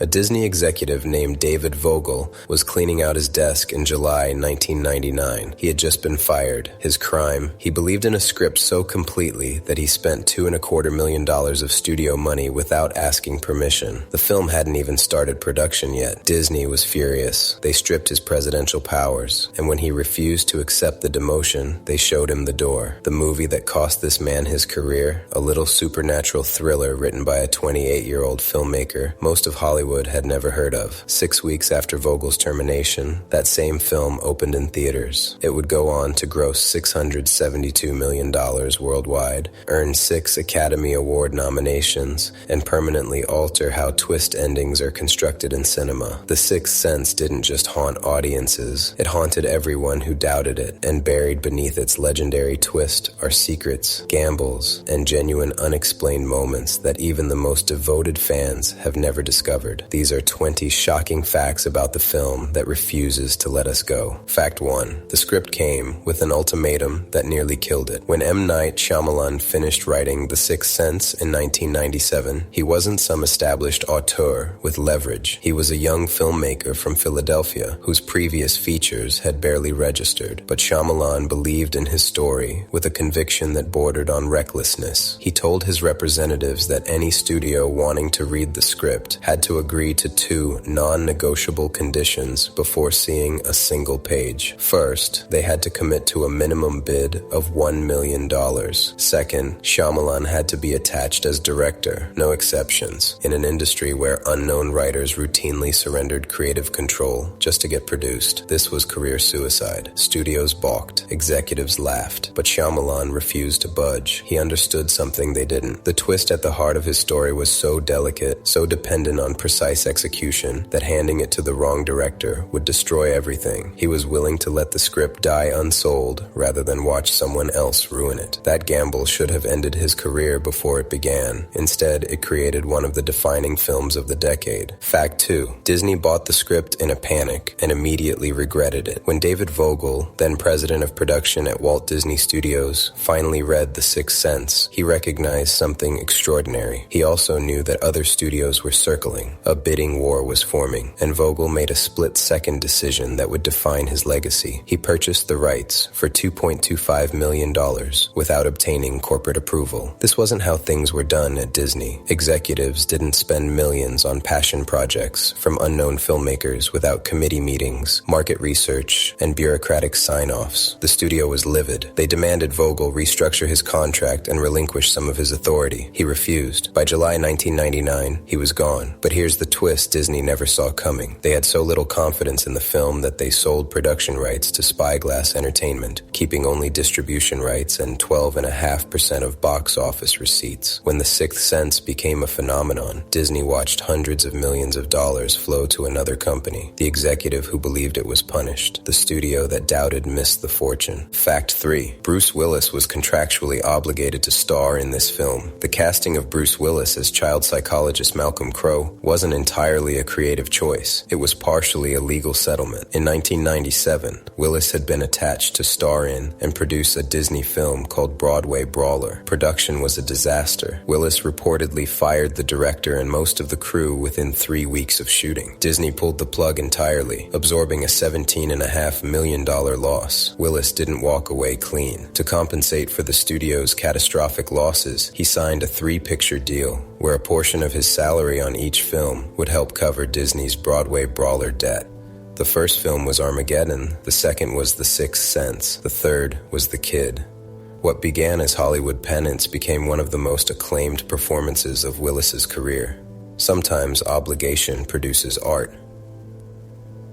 A Disney executive named David Vogel was cleaning out his desk in July 1999. He had just been fired. His crime? He believed in a script so completely that he spent $2.25 million of studio money without asking permission. The film hadn't even started production yet. Disney was furious. They stripped his presidential powers, and when he refused to accept the demotion, they showed him the door. The movie that cost this man his career, a little supernatural thriller written by a 28-year-old filmmaker most of Hollywood had never heard of. 6 weeks after Vogel's termination, that same film opened in theaters. It would go on to gross $672 million worldwide, earn 6 Academy Award nominations, and permanently alter how twist endings are constructed in cinema. The Sixth Sense didn't just haunt audiences, it haunted everyone who doubted it, and buried beneath its legendary twist are secrets, gambles, and genuine unexplained moments that even the most devoted fans have never discovered. These are 20 shocking facts about the film that refuses to let us go. Fact 1. The script came with an ultimatum that nearly killed it. When M. Night Shyamalan finished writing The Sixth Sense in 1997, he wasn't some established auteur with leverage. He was a young filmmaker from Philadelphia whose previous features had barely registered, but Shyamalan believed in his story with a conviction that bordered on recklessness. He told his representatives that any studio wanting to read the script had to agree to 2 non-negotiable conditions before seeing a single page. First, they had to commit to a minimum bid of $1 million. Second, Shyamalan had to be attached as director, no exceptions, in an industry where unknown writers routinely surrendered creative control just to get produced. This was career suicide. Studios balked, executives laughed, but Shyamalan refused to budge. He understood something they didn't. The twist at the heart of his story was so delicate, so dependent on precise execution, that handing it to the wrong director would destroy everything. He was willing to let the script die unsold rather than watch someone else ruin it. That gamble should have ended his career before it began. Instead, it created one of the defining films of the decade. Fact 2. Disney bought the script in a panic and immediately regretted it. When David Vogel, then president of production at Walt Disney Studios, finally read The Sixth Sense, he recognized something extraordinary. He also knew that other studios were circling. A bidding war was forming, and Vogel made a split-second decision that would define his legacy. He purchased the rights for $2.25 million without obtaining corporate approval. This wasn't how things were done at Disney. Executives didn't spend millions on passion projects from unknown filmmakers without committee meetings, market research, and bureaucratic sign-offs. The studio was livid. They demanded Vogel restructure his contract and relinquish some of his authority. He refused. By July 1999, he was gone. But here's the twist Disney never saw coming. They had so little confidence in the film that they sold production rights to Spyglass Entertainment, keeping only distribution rights and 12.5% of box office receipts. When The Sixth Sense became a phenomenon, Disney watched hundreds of millions of dollars flow to another company. The executive who believed it was punished. The studio that doubted missed the fortune. Fact 3. Bruce Willis was contractually obligated to star in this film. The casting of Bruce Willis as child psychologist Malcolm Crowe wasn't entirely a creative choice. It was partially a legal settlement. In 1997, Willis had been attached to star in and produce a Disney film called Broadway Brawler. Production was a disaster. Willis reportedly fired the director and most of the crew within 3 weeks of shooting. Disney pulled the plug entirely, absorbing a $17.5 million loss. Willis didn't walk away clean. To compensate for the studio's catastrophic losses, he signed a 3-picture deal where a portion of his salary on each film would help cover Disney's Broadway Brawler debt. The first film was Armageddon, the second was The Sixth Sense, the third was The Kid. What began as Hollywood penance became one of the most acclaimed performances of Willis's career. Sometimes obligation produces art.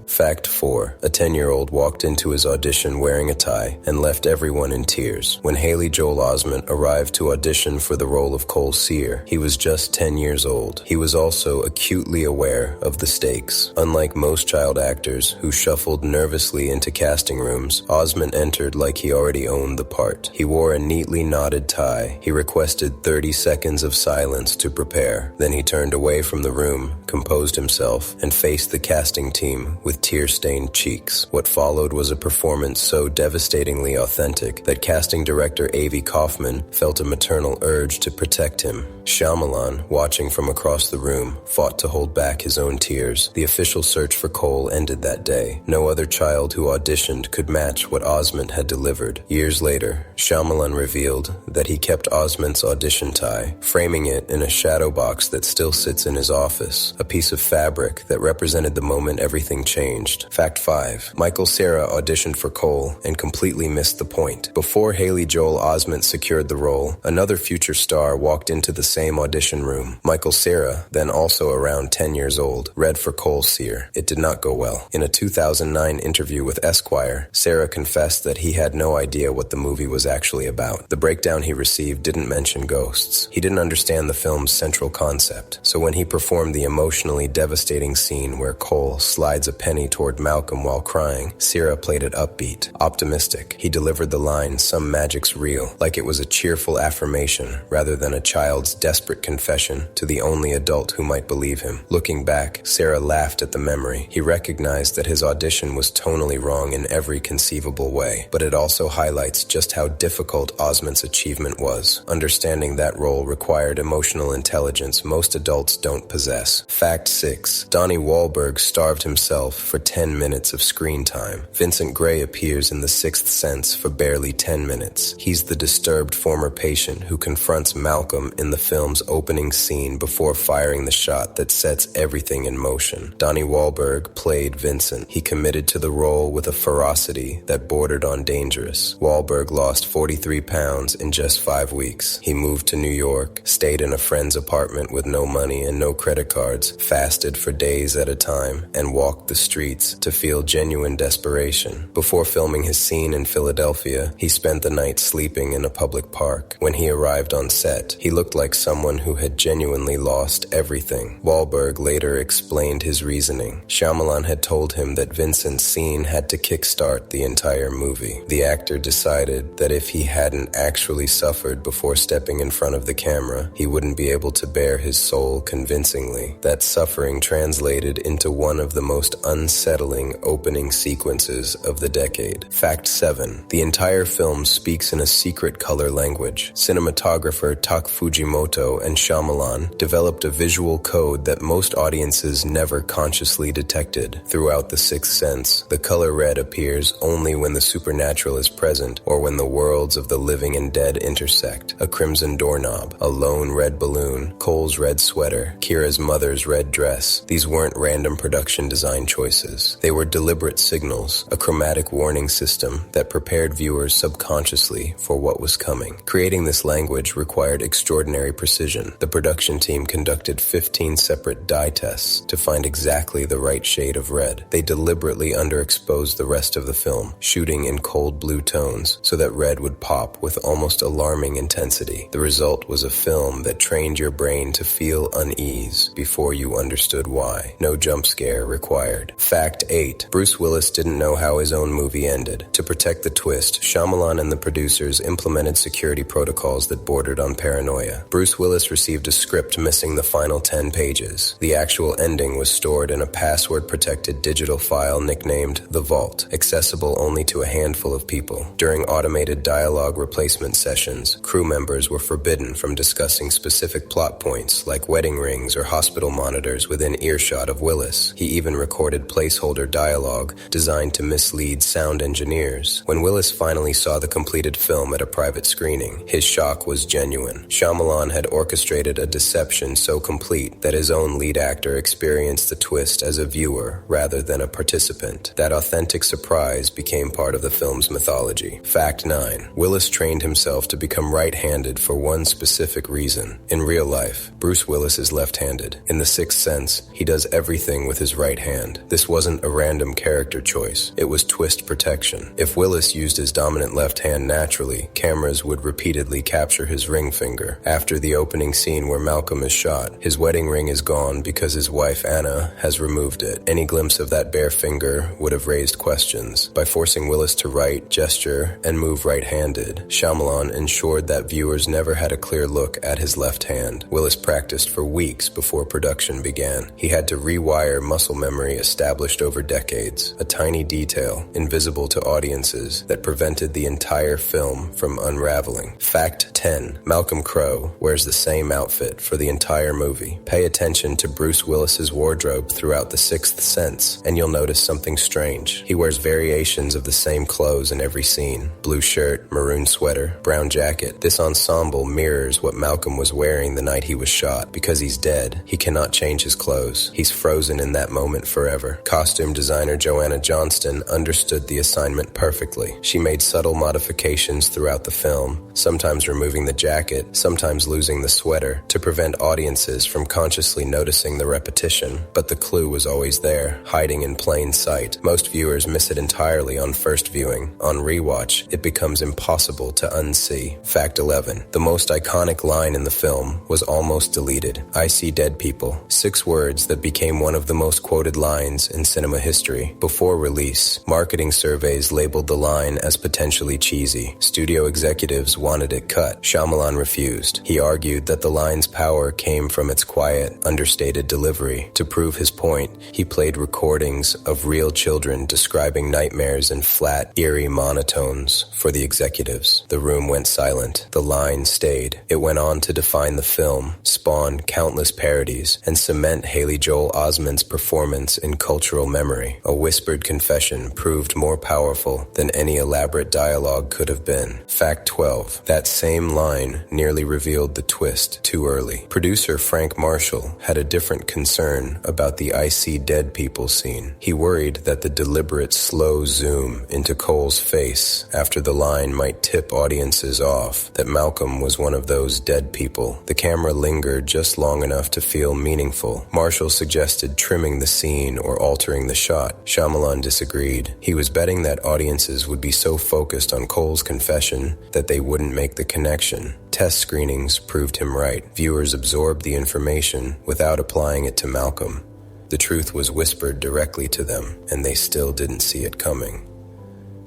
Fact 4. A 10-year-old walked into his audition wearing a tie and left everyone in tears. When Haley Joel Osment arrived to audition for the role of Cole Sear, he was just 10 years old. He was also acutely aware of the stakes. Unlike most child actors who shuffled nervously into casting rooms, Osment entered like he already owned the part. He wore a neatly knotted tie. He requested 30 seconds of silence to prepare. Then he turned away from the room, composed himself, and faced the casting team with with tear-stained cheeks. What followed was a performance so devastatingly authentic that casting director Avi Kaufman felt a maternal urge to protect him. Shyamalan, watching from across the room, fought to hold back his own tears. The official search for Cole ended that day. No other child who auditioned could match what Osment had delivered. Years later, Shyamalan revealed that he kept Osment's audition tie, framing it in a shadow box that still sits in his office, a piece of fabric that represented the moment everything changed. Fact 5. Michael Cera auditioned for Cole and completely missed the point. Before Haley Joel Osment secured the role, another future star walked into the same audition room. Michael Cera, then also around 10 years old, read for Cole's seer. It did not go well. In a 2009 interview with Esquire, Cera confessed that he had no idea what the movie was actually about. The breakdown he received didn't mention ghosts. He didn't understand the film's central concept. So when he performed the emotionally devastating scene where Cole slides a penny toward Malcolm while crying, Cera played it upbeat, optimistic. He delivered the line, "Some magic's real," like it was a cheerful affirmation rather than a child's desperate confession to the only adult who might believe him. Looking back, Cera laughed at the memory. He recognized that his audition was tonally wrong in every conceivable way, but it also highlights just how difficult Osment's achievement was. Understanding that role required emotional intelligence most adults don't possess. Fact 6. Donnie Wahlberg starved himself for 10 minutes of screen time. Vincent Gray appears in The Sixth Sense for barely 10 minutes. He's the disturbed former patient who confronts Malcolm in the film's opening scene before firing the shot that sets everything in motion. Donnie Wahlberg played Vincent. He committed to the role with a ferocity that bordered on dangerous. Wahlberg lost 43 pounds in just 5 weeks. He moved to New York, stayed in a friend's apartment with no money and no credit cards, fasted for days at a time, and walked the streets to feel genuine desperation. Before filming his scene in Philadelphia, he spent the night sleeping in a public park. When he arrived on set, he looked like someone who had genuinely lost everything. Wahlberg later explained his reasoning. Shyamalan had told him that Vincent's scene had to kickstart the entire movie. The actor decided that if he hadn't actually suffered before stepping in front of the camera, he wouldn't be able to bear his soul convincingly. That suffering translated into one of the most unsettling opening sequences of the decade. Fact 7. The entire film speaks in a secret color language. Cinematographer Tak Fujimoto and Shyamalan developed a visual code that most audiences never consciously detected. Throughout The Sixth Sense, the color red appears only when the supernatural is present or when the worlds of the living and dead intersect. A crimson doorknob, a lone red balloon, Cole's red sweater, Kira's mother's red dress. These weren't random production design choices. They were deliberate signals, a chromatic warning system that prepared viewers subconsciously for what was coming. Creating this language required extraordinary precision. The production team conducted 15 separate dye tests to find exactly the right shade of red. They deliberately underexposed the rest of the film, shooting in cold blue tones so that red would pop with almost alarming intensity. The result was a film that trained your brain to feel unease before you understood why. No jump scare required. Fact 8. Bruce Willis didn't know how his own movie ended. To protect the twist, Shyamalan and the producers implemented security protocols that bordered on paranoia. Bruce Willis received a script missing the final 10 pages. The actual ending was stored in a password-protected digital file nicknamed The Vault, accessible only to a handful of people. During automated dialogue replacement sessions, crew members were forbidden from discussing specific plot points like wedding rings or hospital monitors within earshot of Willis. He even recorded placeholder dialogue designed to mislead sound engineers. When Willis finally saw the completed film at a private screening, his shock was genuine. Shyamalan had orchestrated a deception so complete that his own lead actor experienced the twist as a viewer rather than a participant. That authentic surprise became part of the film's mythology. Fact 9. Willis trained himself to become right-handed for one specific reason. In real life, Bruce Willis is left-handed. In The Sixth Sense, he does everything with his right hand. This wasn't a random character choice. It was twist protection. If Willis used his dominant left hand naturally, cameras would repeatedly capture his ring finger. After the opening scene where Malcolm is shot, his wedding ring is gone because his wife Anna has removed it. Any glimpse of that bare finger would have raised questions. By forcing Willis to write, gesture, and move right-handed, Shyamalan ensured that viewers never had a clear look at his left hand. Willis practiced for weeks before production began. He had to rewire muscle memory established established over decades, a tiny detail, invisible to audiences, that prevented the entire film from unraveling. Fact 10. Malcolm Crowe wears the same outfit for the entire movie. Pay attention to Bruce Willis's wardrobe throughout The Sixth Sense, and you'll notice something strange. He wears variations of the same clothes in every scene. Blue shirt, maroon sweater, brown jacket. This ensemble mirrors what Malcolm was wearing the night he was shot. Because he's dead, he cannot change his clothes. He's frozen in that moment forever. Costume designer Joanna Johnston understood the assignment perfectly. She made subtle modifications throughout the film, sometimes removing the jacket, sometimes losing the sweater, to prevent audiences from consciously noticing the repetition. But the clue was always there, hiding in plain sight. Most viewers miss it entirely on first viewing. On rewatch, it becomes impossible to unsee. Fact 11. The most iconic line in the film was almost deleted. I see dead people. 6 words that became one of the most quoted lines in cinema history. Before release, marketing surveys labeled the line as potentially cheesy. Studio executives wanted it cut. Shyamalan refused. He argued that the line's power came from its quiet, understated delivery. To prove his point, he played recordings of real children describing nightmares in flat, eerie monotones for the executives. The room went silent. The line stayed. It went on to define the film, spawn countless parodies, and cement Haley Joel Osment's performance in cultural memory. A whispered confession proved more powerful than any elaborate dialogue could have been. Fact 12. That same line nearly revealed the twist too early. Producer Frank Marshall had a different concern about the I see dead people scene. He worried that the deliberate slow zoom into Cole's face after the line might tip audiences off that Malcolm was one of those dead people. The camera lingered just long enough to feel meaningful. Marshall suggested trimming the scene or altering the shot. Shyamalan disagreed. He was betting that audiences would be so focused on Cole's confession that they wouldn't make the connection. Test screenings proved him right. Viewers absorbed the information without applying it to Malcolm. The truth was whispered directly to them, and they still didn't see it coming.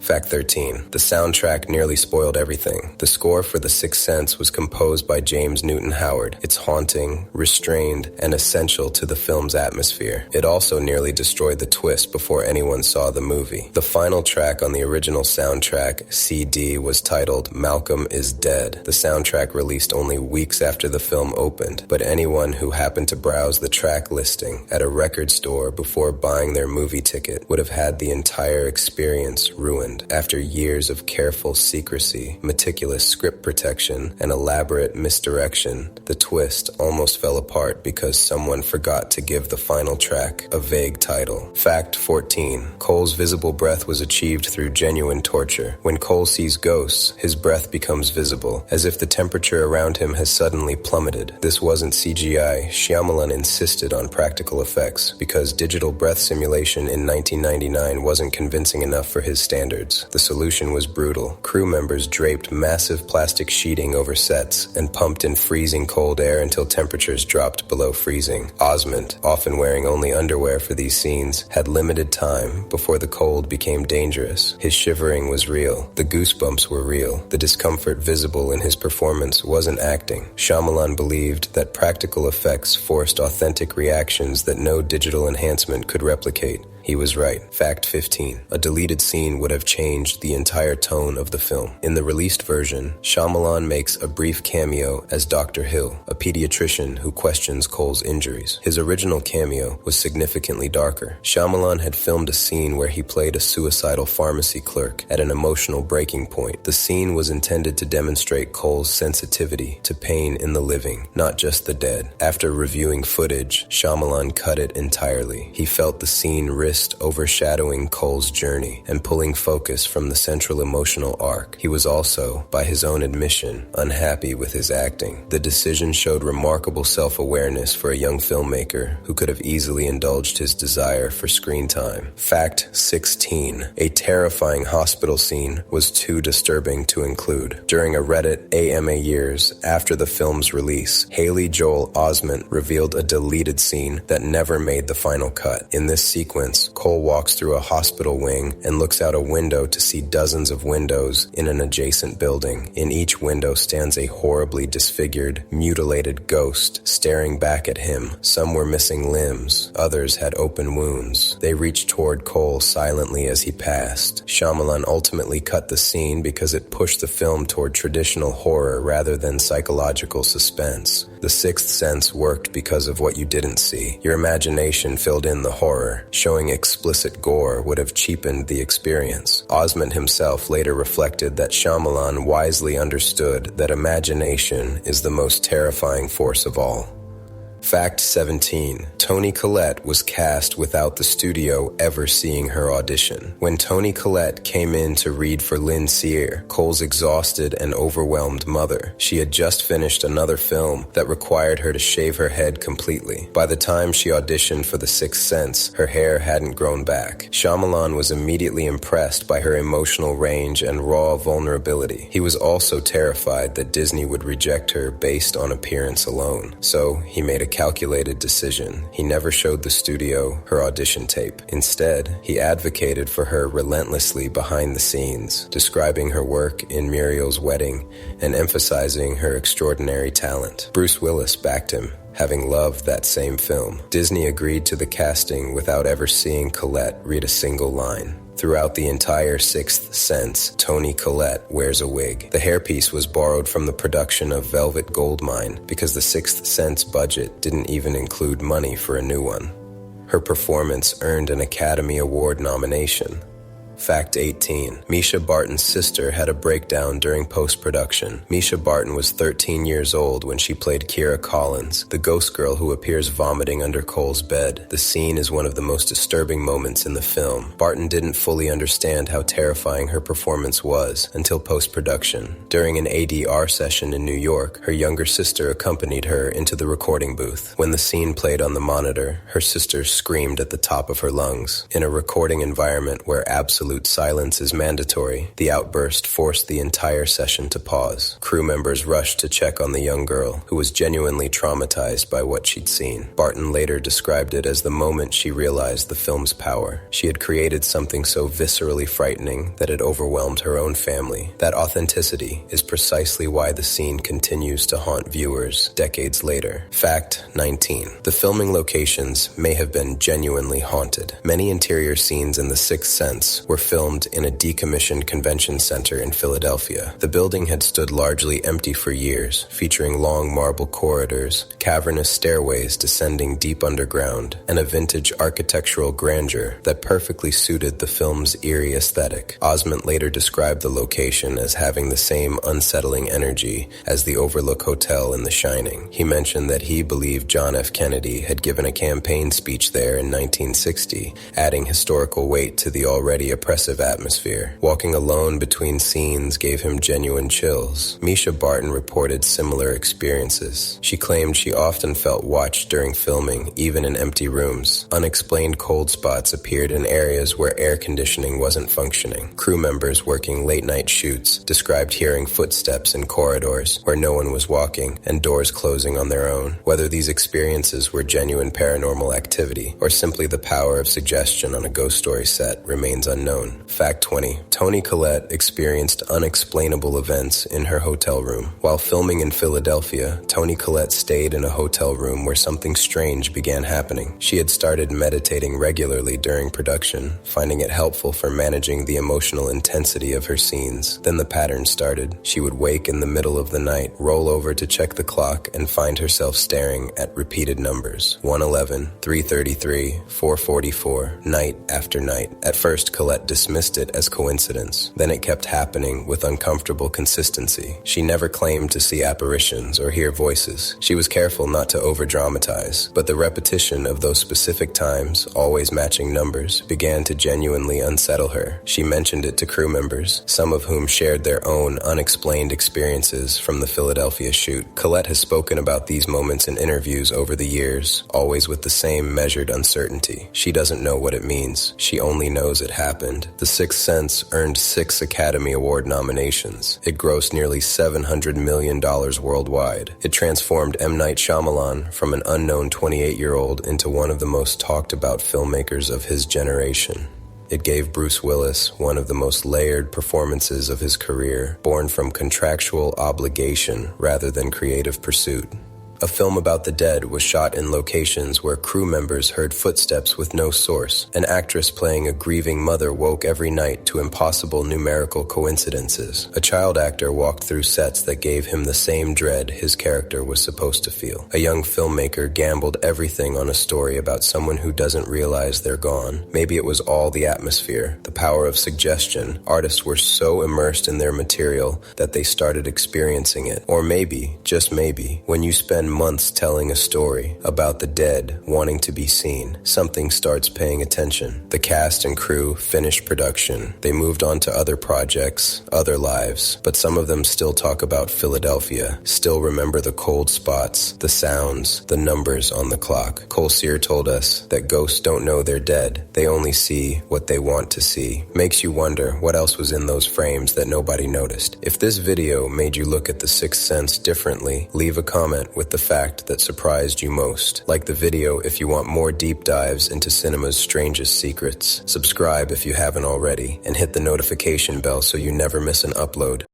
Fact 13. The soundtrack nearly spoiled everything. The score for The Sixth Sense was composed by James Newton Howard. It's haunting, restrained, and essential to the film's atmosphere. It also nearly destroyed the twist before anyone saw the movie. The final track on the original soundtrack, CD, was titled Malcolm is Dead. The soundtrack released only weeks after the film opened, but anyone who happened to browse the track listing at a record store before buying their movie ticket would have had the entire experience ruined. After years of careful secrecy, meticulous script protection, and elaborate misdirection, the twist almost fell apart because someone forgot to give the final track a vague title. Fact 14. Cole's visible breath was achieved through genuine torture. When Cole sees ghosts, his breath becomes visible, as if the temperature around him has suddenly plummeted. This wasn't CGI. Shyamalan insisted on practical effects because digital breath simulation in 1999 wasn't convincing enough for his standards. The solution was brutal. Crew members draped massive plastic sheeting over sets and pumped in freezing cold air until temperatures dropped below freezing. Osment, often wearing only underwear for these scenes, had limited time before the cold became dangerous. His shivering was real. The goosebumps were real. The discomfort visible in his performance wasn't acting. Shyamalan believed that practical effects forced authentic reactions that no digital enhancement could replicate. He was right. Fact 15. A deleted scene would have changed the entire tone of the film. In the released version, Shyamalan makes a brief cameo as Dr. Hill, a pediatrician who questions Cole's injuries. His original cameo was significantly darker. Shyamalan had filmed a scene where he played a suicidal pharmacy clerk at an emotional breaking point. The scene was intended to demonstrate Cole's sensitivity to pain in the living, not just the dead. After reviewing footage, Shyamalan cut it entirely. He felt the scene risked overshadowing Cole's journey and pulling focus from the central emotional arc. He was also, by his own admission, unhappy with his acting. The decision showed remarkable self-awareness for a young filmmaker who could have easily indulged his desire for screen time. Fact 16. A terrifying hospital scene was too disturbing to include. During a Reddit AMA years after the film's release, Haley Joel Osment revealed a deleted scene that never made the final cut. In this sequence, starts. Cole walks through a hospital wing and looks out a window to see dozens of windows in an adjacent building. In each window stands a horribly disfigured, mutilated ghost staring back at him. Some were missing limbs, others had open wounds. They reached toward Cole silently as he passed. Shyamalan ultimately cut the scene because it pushed the film toward traditional horror rather than psychological suspense. The Sixth Sense worked because of what you didn't see. Your imagination filled in the horror. Showing explicit gore would have cheapened the experience. Osment himself later reflected that Shyamalan wisely understood that imagination is the most terrifying force of all. Fact 17. Toni Collette was cast without the studio ever seeing her audition. When Toni Collette came in to read for Lynn Sear, Cole's exhausted and overwhelmed mother, she had just finished another film that required her to shave her head completely. By the time she auditioned for The Sixth Sense, her hair hadn't grown back. Shyamalan was immediately impressed by her emotional range and raw vulnerability. He was also terrified that Disney would reject her based on appearance alone. So he made a calculated decision. He never showed the studio her audition tape. Instead, he advocated for her relentlessly behind the scenes, describing her work in Muriel's Wedding and emphasizing her extraordinary talent. Bruce Willis backed him, having loved that same film. Disney agreed to the casting without ever seeing Collette read a single line. Throughout the entire Sixth Sense, Toni Collette wears a wig. The hairpiece was borrowed from the production of Velvet Goldmine because the Sixth Sense budget didn't even include money for a new one. Her performance earned an Academy Award nomination. Fact 18. Mischa Barton's sister had a breakdown during post-production. Mischa Barton was 13 years old when she played Kira Collins, the ghost girl who appears vomiting under Cole's bed. The scene is one of the most disturbing moments in the film. Barton didn't fully understand how terrifying her performance was until post-production. During an ADR session in New York, her younger sister accompanied her into the recording booth. When the scene played on the monitor, her sister screamed at the top of her lungs. In a recording environment where absolute silence is mandatory, the outburst forced the entire session to pause. Crew members rushed to check on the young girl, who was genuinely traumatized by what she'd seen. Barton later described it as the moment she realized the film's power. She had created something so viscerally frightening that it overwhelmed her own family. That authenticity is precisely why the scene continues to haunt viewers decades later. Fact 19. The filming locations may have been genuinely haunted. Many interior scenes in The Sixth Sense were filmed in a decommissioned convention center in Philadelphia. The building had stood largely empty for years, featuring long marble corridors, cavernous stairways descending deep underground, and a vintage architectural grandeur that perfectly suited the film's eerie aesthetic. Osment later described the location as having the same unsettling energy as the Overlook Hotel in The Shining. He mentioned that he believed John F. Kennedy had given a campaign speech there in 1960, adding historical weight to the already oppressive atmosphere. Walking alone between scenes gave him genuine chills. Mischa Barton reported similar experiences. She claimed she often felt watched during filming, even in empty rooms. Unexplained cold spots appeared in areas where air conditioning wasn't functioning. Crew members working late-night shoots described hearing footsteps in corridors where no one was walking and doors closing on their own. Whether these experiences were genuine paranormal activity or simply the power of suggestion on a ghost story set remains unknown. Fact 20. Toni Collette experienced unexplainable events in her hotel room. While filming in Philadelphia, Toni Collette stayed in a hotel room where something strange began happening. She had started meditating regularly during production, finding it helpful for managing the emotional intensity of her scenes. Then the pattern started. She would wake in the middle of the night, roll over to check the clock, and find herself staring at repeated numbers. 111, 333, 444, night after night. At first, Collette dismissed it as coincidence. Then it kept happening with uncomfortable consistency. She never claimed to see apparitions or hear voices. She was careful not to over-dramatize, but the repetition of those specific times, always matching numbers, began to genuinely unsettle her. She mentioned it to crew members, some of whom shared their own unexplained experiences from the Philadelphia shoot. Collette has spoken about these moments in interviews over the years, always with the same measured uncertainty. She doesn't know what it means. She only knows it happened Osment, The Sixth Sense earned 6 Academy Award nominations. It grossed nearly $700 million worldwide. It transformed M. Night Shyamalan from an unknown 28-year-old into one of the most talked-about filmmakers of his generation. It gave Bruce Willis one of the most layered performances of his career, born from contractual obligation rather than creative pursuit. A film about the dead was shot in locations where crew members heard footsteps with no source. An actress playing a grieving mother woke every night to impossible numerical coincidences. A child actor walked through sets that gave him the same dread his character was supposed to feel. A young filmmaker gambled everything on a story about someone who doesn't realize they're gone. Maybe it was all the atmosphere, the power of suggestion. Artists were so immersed in their material that they started experiencing it. Or maybe, just maybe, when you spend months telling a story about the dead wanting to be seen, something starts paying attention. The cast and crew finished production. They moved on to other projects, other lives, but some of them still talk about Philadelphia, still remember the cold spots, the sounds, the numbers on the clock. Cera told us that ghosts don't know they're dead. They only see what they want to see. Makes you wonder what else was in those frames that nobody noticed. If this video made you look at The Sixth Sense differently, leave a comment with the fact that surprised you most. Like the video if you want more deep dives into cinema's strangest secrets. Subscribe if you haven't already, and hit the notification bell so you never miss an upload.